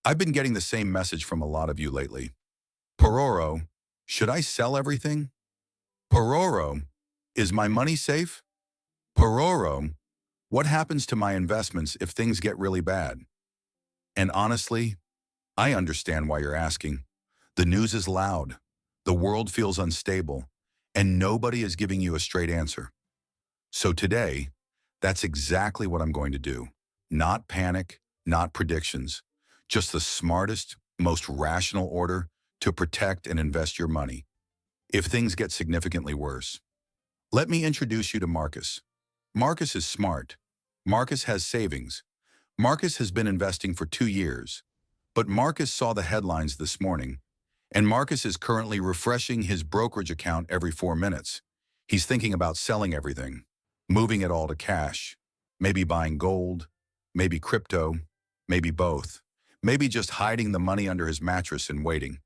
I've been getting the same message from a lot of you lately. Pororo, should I sell everything? Pororo, is my money safe? Pororo, what happens to my investments if things get really bad? And honestly, I understand why you're asking. The news is loud, the world feels unstable, and nobody is giving you a straight answer. So today, that's exactly what I'm going to do. Not panic, not predictions, just the smartest, most rational order to protect and invest your money if things get significantly worse. Let me introduce you to Marcus. Marcus is smart. Marcus has savings. Marcus has been investing for 2 years. But Marcus saw the headlines this morning, and Marcus is currently refreshing his brokerage account every 4 minutes. He's thinking about selling everything, moving it all to cash, maybe buying gold, maybe crypto, maybe both, maybe just hiding the money under his mattress and waiting.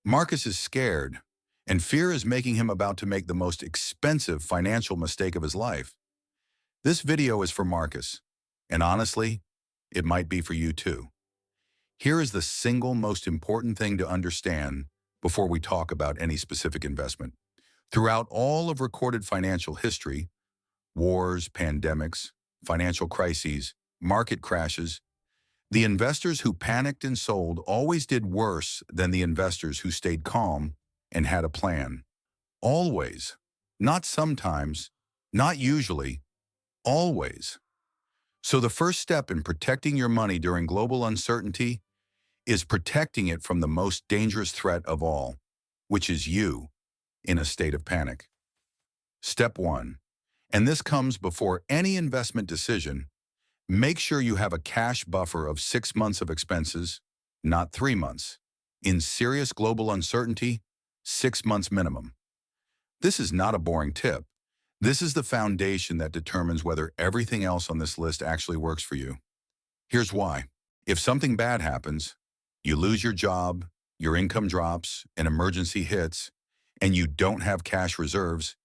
Marcus is scared, and fear is making him about to make the most expensive financial mistake of his life. This video is for Marcus, and honestly, it might be for you too. Here is the single most important thing to understand before we talk about any specific investment. Throughout all of recorded financial history, wars, pandemics, financial crises, market crashes, the investors who panicked and sold always did worse than the investors who stayed calm and had a plan. Always. Not sometimes, not usually, always. So the first step in protecting your money during global uncertainty is protecting it from the most dangerous threat of all, which is you in a state of panic. Step 1, and this comes before any investment decision, make sure you have a cash buffer of 6 months of expenses, not 3 months. In serious global uncertainty, 6 months minimum. This is not a boring tip. This is the foundation that determines whether everything else on this list actually works for you. Here's why. If something bad happens, you lose your job, your income drops, an emergency hits, and you don't have cash reserves,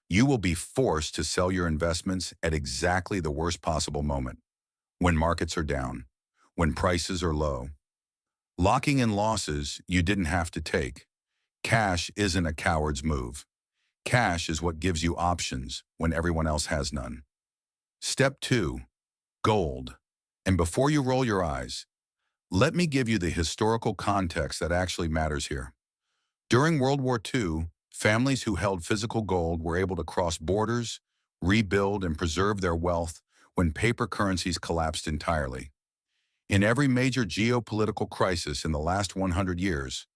you will be forced to sell your investments at exactly the worst possible moment, when markets are down, when prices are low. Locking in losses you didn't have to take. Cash isn't a coward's move. Cash is what gives you options when everyone else has none. Step 2, gold. And before you roll your eyes, let me give you the historical context that actually matters here. During World War II, families who held physical gold were able to cross borders, rebuild, and preserve their wealth when paper currencies collapsed entirely. In every major geopolitical crisis in the last 100 years,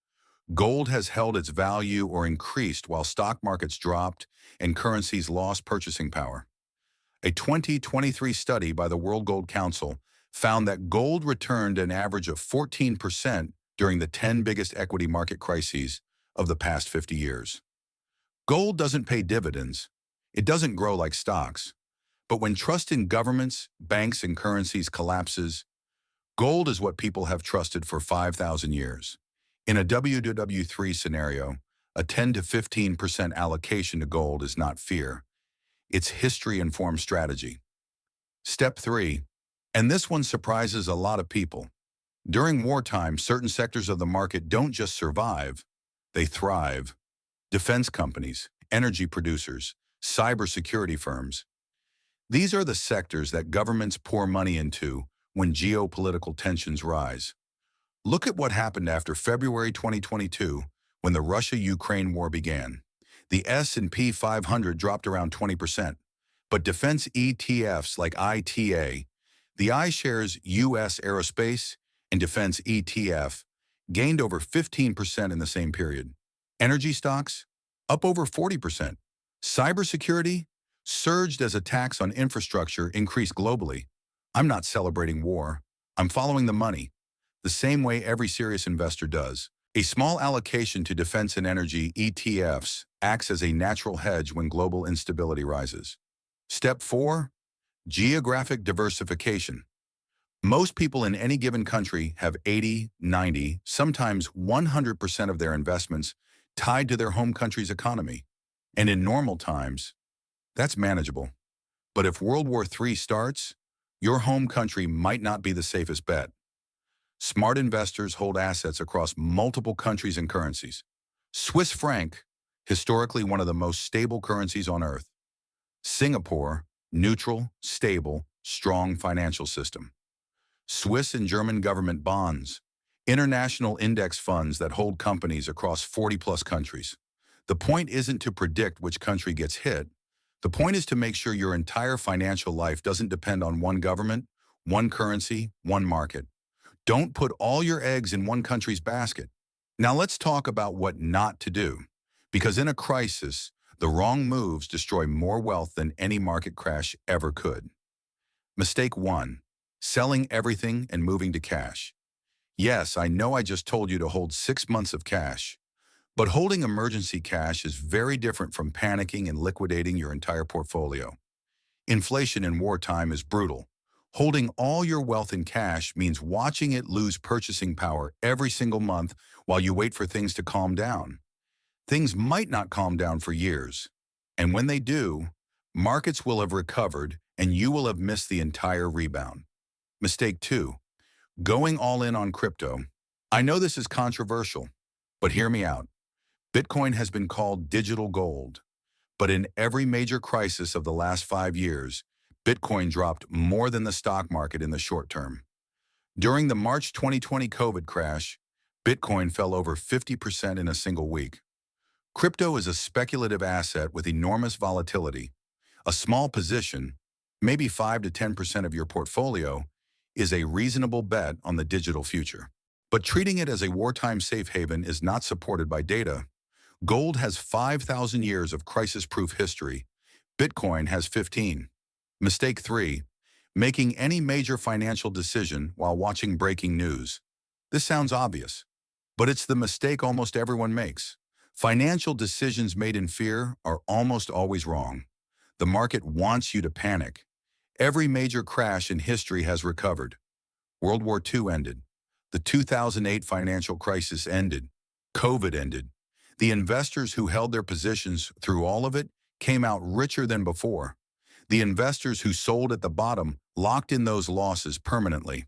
gold has held its value or increased while stock markets dropped and currencies lost purchasing power. A 2023 study by the World Gold Council found that gold returned an average of 14% during the 10 biggest equity market crises of the past 50 years. Gold doesn't pay dividends. It doesn't grow like stocks. But when trust in governments, banks, and currencies collapses, gold is what people have trusted for 5,000 years. In a WW3 scenario, a 10 to 15% allocation to gold is not fear. It's history-informed strategy. Step 3, and this one surprises a lot of people. During wartime, certain sectors of the market don't just survive, they thrive. Defense companies, energy producers, cybersecurity firms. These are the sectors that governments pour money into when geopolitical tensions rise. Look at what happened after February 2022 when the Russia-Ukraine war began. The S&P 500 dropped around 20%, but defense ETFs like ITA, the iShares U.S. Aerospace and Defense ETF, gained over 15% in the same period. Energy stocks, up over 40%. Cybersecurity surged as attacks on infrastructure increased globally. I'm not celebrating war. I'm following the money, the same way every serious investor does. A small allocation to defense and energy ETFs acts as a natural hedge when global instability rises. Step 4, geographic diversification. Most people in any given country have 80, 90, sometimes 100% of their investments tied to their home country's economy. And in normal times, that's manageable. But if World War III starts, your home country might not be the safest bet. Smart investors hold assets across multiple countries and currencies. Swiss franc, historically one of the most stable currencies on earth. Singapore, neutral, stable, strong financial system. Swiss and German government bonds, international index funds that hold companies across 40-plus countries. The point isn't to predict which country gets hit. The point is to make sure your entire financial life doesn't depend on one government, one currency, one market. Don't put all your eggs in one country's basket. Now let's talk about what not to do. Because in a crisis, the wrong moves destroy more wealth than any market crash ever could. Mistake 1. Selling everything and moving to cash. Yes, I know I just told you to hold 6 months of cash, but holding emergency cash is very different from panicking and liquidating your entire portfolio. Inflation in wartime is brutal. Holding all your wealth in cash means watching it lose purchasing power every single month while you wait for things to calm down. Things might not calm down for years. And when they do, markets will have recovered and you will have missed the entire rebound. Mistake 2. Going all in on crypto. I know this is controversial, but hear me out. Bitcoin has been called digital gold. But in every major crisis of the last 5 years, Bitcoin dropped more than the stock market in the short term. During the March 2020 COVID crash, Bitcoin fell over 50% in a single week. Crypto is a speculative asset with enormous volatility. A small position, maybe 5 to 10% of your portfolio, is a reasonable bet on the digital future. But treating it as a wartime safe haven is not supported by data. Gold has 5,000 years of crisis-proof history. Bitcoin has 15. Mistake 3. Making any major financial decision while watching breaking news. This sounds obvious, but it's the mistake almost everyone makes. Financial decisions made in fear are almost always wrong. The market wants you to panic. Every major crash in history has recovered. World War II ended. The 2008 financial crisis ended. COVID ended. The investors who held their positions through all of it came out richer than before. The investors who sold at the bottom locked in those losses permanently.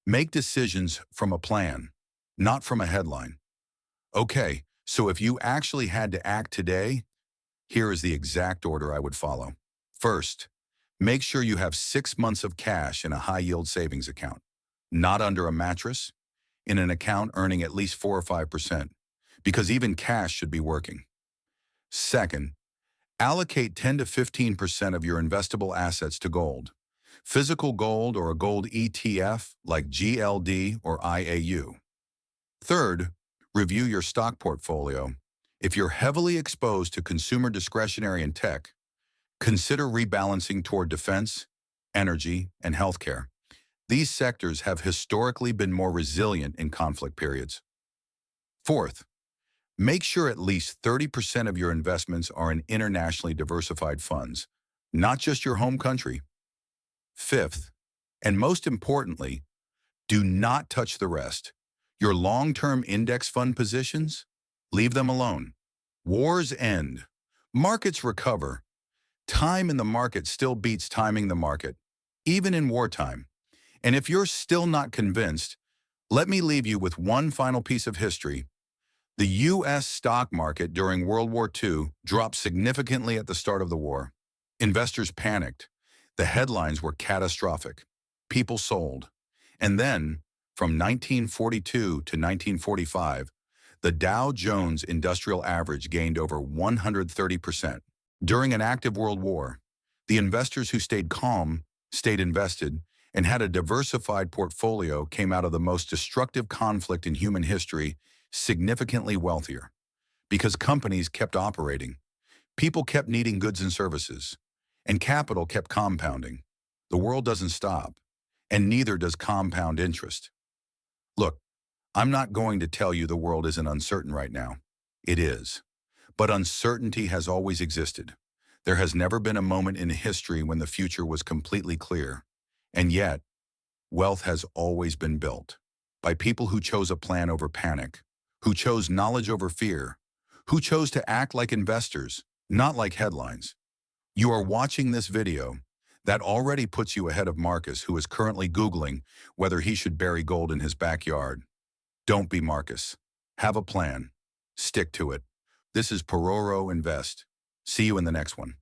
Make decisions from a plan, not from a headline. Okay, so if you actually had to act today, here is the exact order I would follow. First, make sure you have 6 months of cash in a high-yield savings account, not under a mattress, in an account earning at least 4 or 5%, because even cash should be working. Second, allocate 10 to 15% of your investable assets to gold, physical gold or a gold ETF like GLD or IAU. Third, review your stock portfolio. If you're heavily exposed to consumer discretionary and tech, consider rebalancing toward defense, energy, and healthcare. These sectors have historically been more resilient in conflict periods. Fourth, make sure at least 30% of your investments are in internationally diversified funds, not just your home country. Fifth, and most importantly, do not touch the rest. Your long-term index fund positions? Leave them alone. Wars end. Markets recover. Time in the market still beats timing the market, even in wartime. And if you're still not convinced, let me leave you with one final piece of history. The U.S. stock market during World War II dropped significantly at the start of the war. Investors panicked. The headlines were catastrophic. People sold. And then, from 1942 to 1945, the Dow Jones Industrial Average gained over 130%. During an active world war, the investors who stayed calm, stayed invested, and had a diversified portfolio came out of the most destructive conflict in human history significantly wealthier. Because companies kept operating, people kept needing goods and services, and capital kept compounding. The world doesn't stop, and neither does compound interest. Look, I'm not going to tell you the world isn't uncertain right now. It is. But uncertainty has always existed. There has never been a moment in history when the future was completely clear. And yet, wealth has always been built by people who chose a plan over panic, who chose knowledge over fear, who chose to act like investors, not like headlines. You are watching this video. That already puts you ahead of Marcus, who is currently Googling whether he should bury gold in his backyard. Don't be Marcus. Have a plan. Stick to it. This is Pororo Invest. See you in the next one.